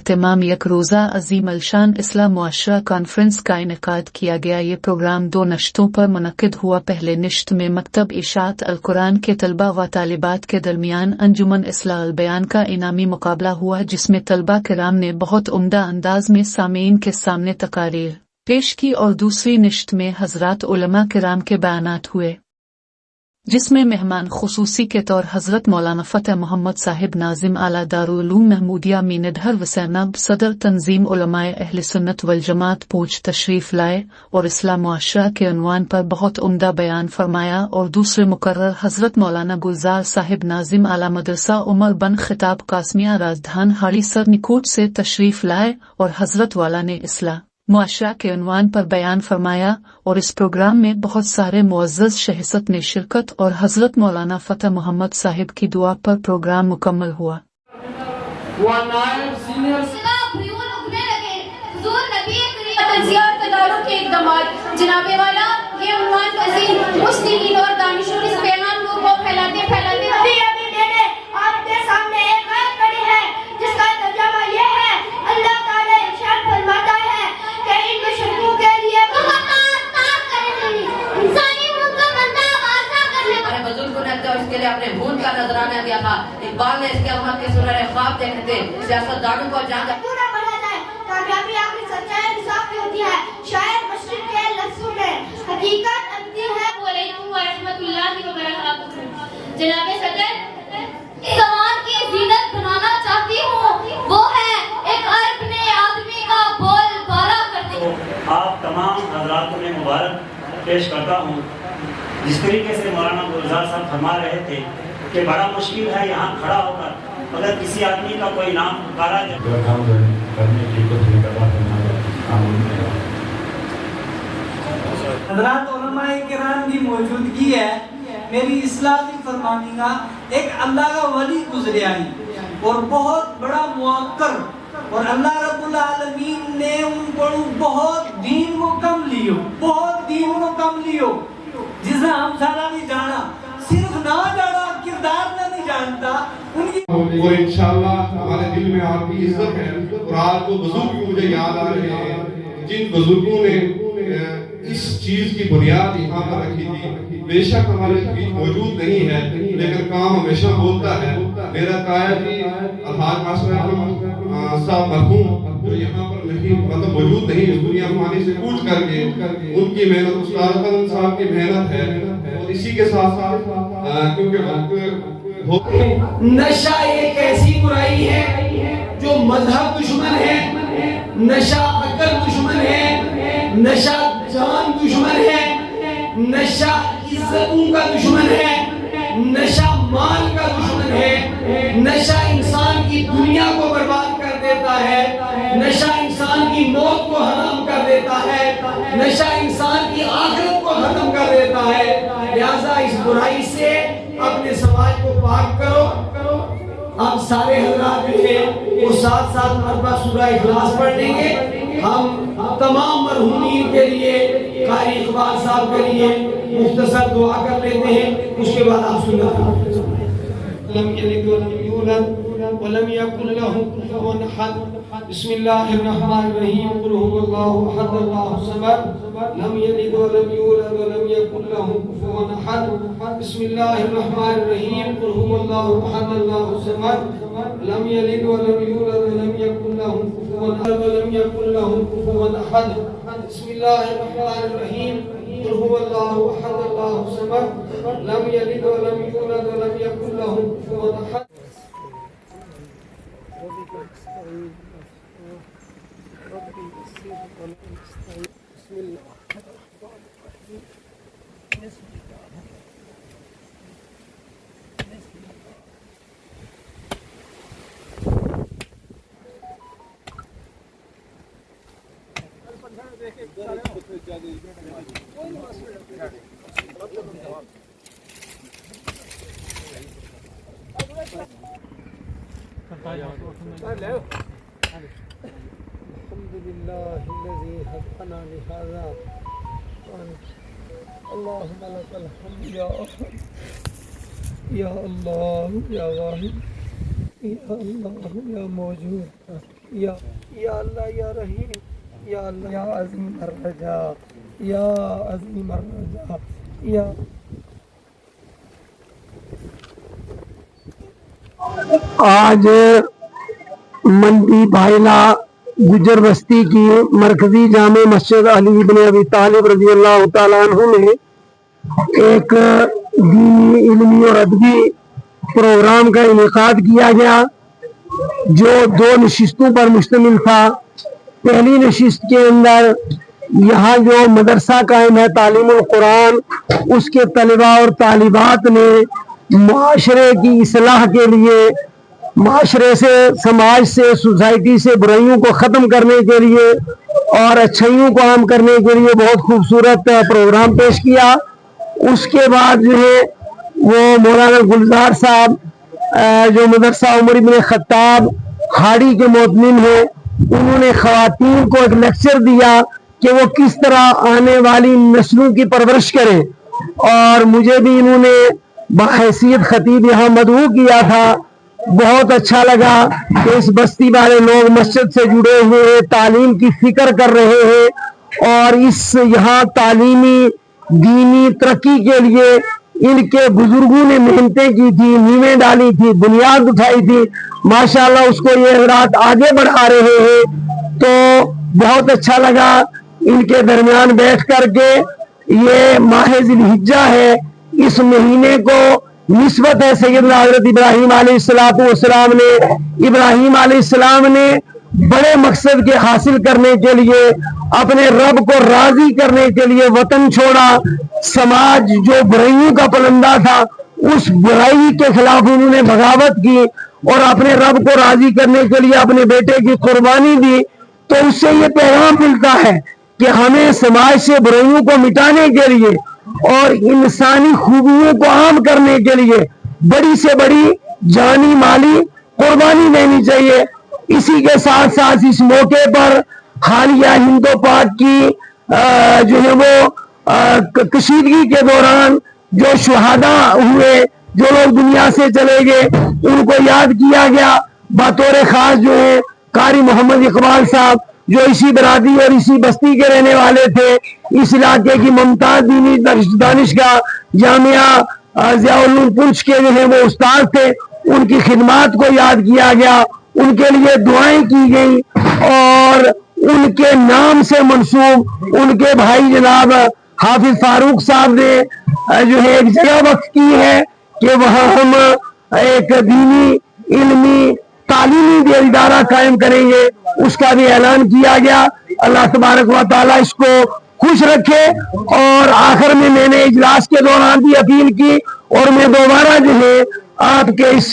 اہتمام یک روزہ عظیم الشان اصلاح معاشرہ کانفرنس کا انعقاد کیا گیا۔ یہ پروگرام 2 نشستوں پر منعقد ہوا۔ پہلے نشست میں مکتب اشاعت القرآن کے طلبہ و طالبات کے درمیان انجمن اصلاح البیان کا انعامی مقابلہ ہوا، جس میں طلبہ کرام نے بہت عمدہ انداز میں سامعین کے سامنے تقاریر پیش کی، اور دوسری نشست میں حضرات علماء کرام کے بیانات ہوئے، جس میں مہمان خصوصی کے طور حضرت مولانا فتح محمد صاحب ناظم اعلیٰ دارالعلوم محمودیہ مینڈھر وسینب صدر تنظیم علماء اہل سنت والجماعت پوچھ تشریف لائے اور اصلاح معاشرہ کے عنوان پر بہت عمدہ بیان فرمایا، اور دوسرے مقرر حضرت مولانا گلزار صاحب ناظم اعلیٰ مدرسہ عمر بن خطاب قاسمیہ راجدھان ہاڑی سر نکوٹ سے تشریف لائے اور حضرت والا نے اصلاح معاشرہ کے عنوان پر بیان فرمایا، اور اس پروگرام میں بہت سارے معزز شہست نے شرکت، اور حضرت مولانا فتح محمد صاحب کی دعا پر پروگرام مکمل ہوا۔ جناب والا یہ عنوان پذیر مستحین اور دانشور اس پیغام کو پھیلاتے آپ کے سامنے ایک آیت پڑھی ہے جس کا ترجمہ یہ ہے، اللہ تعالی ارشاد فرماتا ہے کہ ان مشرکوں کے لیے انسانی منہ کا بندہ واضح کرنے ہمارے بزرگوں نے اس کے لیے اپنے خون کا نذرانہ دیا تھا۔ اقبال نے اس کے امت کے سنہرے خواب دیکھے تھے، سیاستدانوں کو جہاں پورا بڑھا جائے، کامیابی آخری سچائی انصاف کی ہوتی ہے، شاید مشرق کے لفظوں میں حقیقت ابدی ہے۔ وعلیکم ورحمۃ اللہ وبرکاتہ۔ جناب صدر، زمان کی زینت بنانا چاہتی ہوں، وہ ہے ایک عرب نے آدمی کا بول بالا کرتے۔ آپ تمام حضرات میں مبارک پیش کرتا ہوں۔ جس طریقے سے مولانا گلزار صاحب فرما رہے تھے کہ بڑا مشکل ہے یہاں کھڑا ہو کر اگر کسی آدمی کا کوئی نام پکارا جائے حضرات علماء کرام کی موجودگی ہے، میری اصلاح بھی فرمانی گا۔ ایک اللہ کا ولی گزرے آئی اور بہت بڑا موقر، اور اللہ رب العالمین نے ان کو بہت دین کو کم لیو، بہت دین کو کم لیو، جسے ہم سارا نہیں جانا، صرف نہ جانا کردار نہ نہیں جانتا ان کی، اور انشاءاللہ ہمارے دل میں آپ کی عزت ہے، اور آج وہ بزرگ مجھے یاد آ رہے ہیں جن بزرگوں نے اس چیز کی بنیاد یہاں پر رکھی تھی۔ بے شک ہمارے بیچ موجود نہیں ہے لیکن کام ہمیشہ بولتا ہے۔ میرا تایا جی الحاج ماسٹر صاحب مرحوم جو یہاں پر نہیں مطلب موجود نہیں، اس دنیا فانی سے کوچ کر کے، ان کی محنت استاد حسن صاحب کی محنت ہے، اور اسی کے ساتھ ساتھ کیونکہ وقت نشہ ایک ایسی برائی ہے جو مذہب دشمن ہے، نشہ عقل دشمن ہے، نشہ جان دشمن ہے، نشہ عزتوں کا دشمن ہے، نشہ مال کا دشمن ہے، نشہ انسان کی دنیا کو برباد کر دیتا ہے، نشہ انسان کی موت کو حرام کر دیتا ہے، نشہ انسان کی آخرت کو ختم کر دیتا ہے۔ لہذا اس برائی سے اپنے سماج کو پاک کرو۔ اب سارے حضرات جو ہیں وہ ساتھ ساتھ مرتبہ سورہ اخلاص پڑھ لیں گے۔ ہم تمام مرحومین کے لیے، قاری اقبال صاحب کے لیے مختصر دعا کر لیتے ہیں، اس کے بعد آپ سنت لم یلد ولم یولد ولم یکن له کفوا احد۔ بسم اللہ الرحمن الرحیم۔ قل هو اللہ احد اللہ الصمد لم یلد ولم یولد ولم یکن له کفوا احد۔ بسم اللہ الرحمن الرحیم۔ قل هو اللہ احد اللہ الصمد لم یلد ولم یولد ولم یکن له کفوا احد ولم یکن له کفوا احد۔ بسم اللہ الرحمن الرحیم۔ قل هو اللہ احد اللہ الصمد لم یلد ولم یولد ولم یکن له کفوا احد۔ الحمدللہ الذی هدانا لهذا اللهم لك الحمد یا اللہ یا واحد یا اللہ یا موجود۔ या अल्लाह या रहीम, या अल्लाह या अज़ीम अर्रजा, या अज़ीम अर्रजा, या आज मंडी भाईला गुजर बस्ती की मरकजी जामे मस्जिद अली इब्न अबी तालिब रज़ी अल्लाह तआला अन्हु में एक दीनी, इल्मी और अदबी प्रोग्राम का इनेकाद किया गया, जो 2 नशिस्तों पर मुश्तमिल था। पहली नशिस्त के अंदर यहाँ जो मदरसा कायम है तालीमुल कुरान, उसके तलबा और तालिबात ने माशरे की इस्लाह के लिए, माशरे से, समाज से, सोसाइटी से बुराइयों को ख़त्म करने के लिए और अच्छाइयों को आम करने के लिए बहुत खूबसूरत प्रोग्राम पेश किया। उसके बाद जो है वो मौलाना गुलजार साहब जो मदरसा उमर इब्न खत्ताब हाड़ी के मोतमिन है, उन्होंने ख़वातीन को एक लेक्चर दिया कि वो किस तरह आने वाली नस्लों की परवरिश करें, और मुझे भी इन्होंने बाहैसियत खतीब यहाँ मदऊ किया था। बहुत अच्छा लगा कि इस बस्ती वाले लोग मस्जिद से जुड़े हुए हैं, तालीम की फिक्र कर रहे हैं और इस यहाँ तालीमी दीनी तरक्की के लिए इनके बुजुर्गों ने मेहनतें की थी, नींवें डाली थी, बुनियाद उठाई थी। माशाल्लाह उसको ये हज़रात आगे बढ़ा रहे हैं, तो बहुत अच्छा लगा इनके दरमियान बैठ करके। ये माह ज़िलहिज्जा है, इस महीने को निस्बत है सैयदना हज़रत इब्राहीम अलैहिस्सलाम ने। इब्राहीम अलैहिस्सलाम ने बड़े मकसद के हासिल करने के लिए, अपने रब को राजी करने के लिए वतन छोड़ा। समाज जो बुराइयों का पलंदा था, उस बुराई के खिलाफ उन्होंने बगावत की और अपने रब को राजी करने के लिए अपने बेटे की कुर्बानी दी। तो उससे ये पैगाम मिलता है कि हमें समाज से बुराइयों को मिटाने के लिए और इंसानी खूबियों को आम करने के लिए बड़ी से बड़ी जानी माली कुर्बानी देनी चाहिए। इसी के साथ साथ इस मौके पर हालिया हिंदो पाक की जो है वो कशीदगी के दौरान जो शुहादा हुए, जो लोग दुनिया से चले गए, उनको याद किया गया। बतौर खास जो है कारी मोहम्मद इकबाल साहब, जो इसी बरादरी और इसी बस्ती के रहने वाले थे, इस इलाके की मुमताज दीनी दानिशगाह जामिया ज़ियाउल पुंछ के जो है वो उस्ताद थे, उनकी खिदमत को याद किया गया, उनके लिए दुआएं की गई और उनके नाम से मंसूब उनके भाई जनाब हाफिज फारूक साहब ने जो है एक जगह वक्त की है कि वहाँ हम एक दीनी, इल्मी, तालीमी इदारा कायम करेंगे। उसका भी ऐलान किया गया। अल्लाह तबारक व तआला इसको खुश रखे। और आखिर में मैंने इजलास के दौरान भी अपील की और मैं दोबारा जो है आपके इस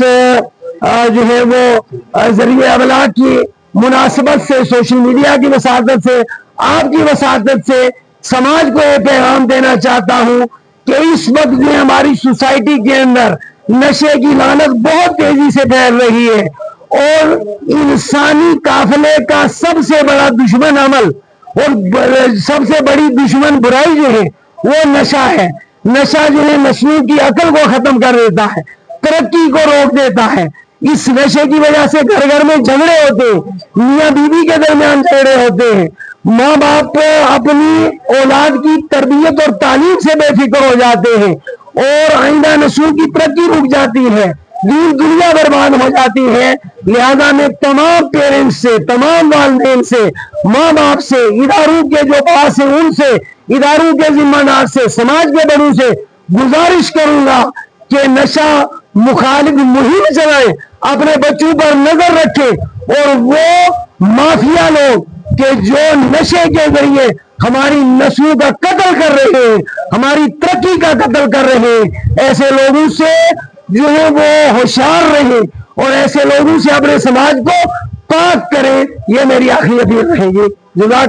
जो है वो जरिए अबलाग की मुनासबत से, सोशल मीडिया की वसादत से, आपकी वसादत से समाज को ये पैगाम देना चाहता हूँ कि इस वक्त में हमारी सोसाइटी के अंदर नशे की लानत बहुत तेजी से फैल रही है और इंसानी काफिले का सबसे बड़ा दुश्मन अमल और सबसे बड़ी दुश्मन बुराई जो है वो नशा है। नशा जो है नस्लों की अकल को खत्म कर देता है, तरक्की को रोक देता है। इस नशे की वजह से घर घर में झगड़े होते हैं, मियाँ बीवी के दरमियान झगड़े होते हैं, माँ बाप अपनी औलाद की तरबियत और तालीम से बेफिक्र हो जाते हैं और आइंदा नस्लों की तरक्की रुक जाती है, दुनिया बर्बाद हो जाती है। लिहाजा में तमाम पेरेंट्स से, तमाम वालिदैन से, माँ बाप से, इदारों के जो पास है उनसे, इदारों के जिम्मेदार से, समाज के बड़ों से गुजारिश करूंगा कि नशा मुखालिफ मुहिम चलाएं, अपने बच्चों पर नजर रखें और वो माफिया लोग कि जो नशे के जरिए हमारी नस्लों का कत्ल कर रहे हैं, हमारी तरक्की का कत्ल कर रहे हैं, ऐसे लोगों से जो है वो होशियार रहे और ऐसे लोगों से अपने समाज को पाक करें। ये मेरी आखिरी अपील रहेगी। जज़ाकल्लाह।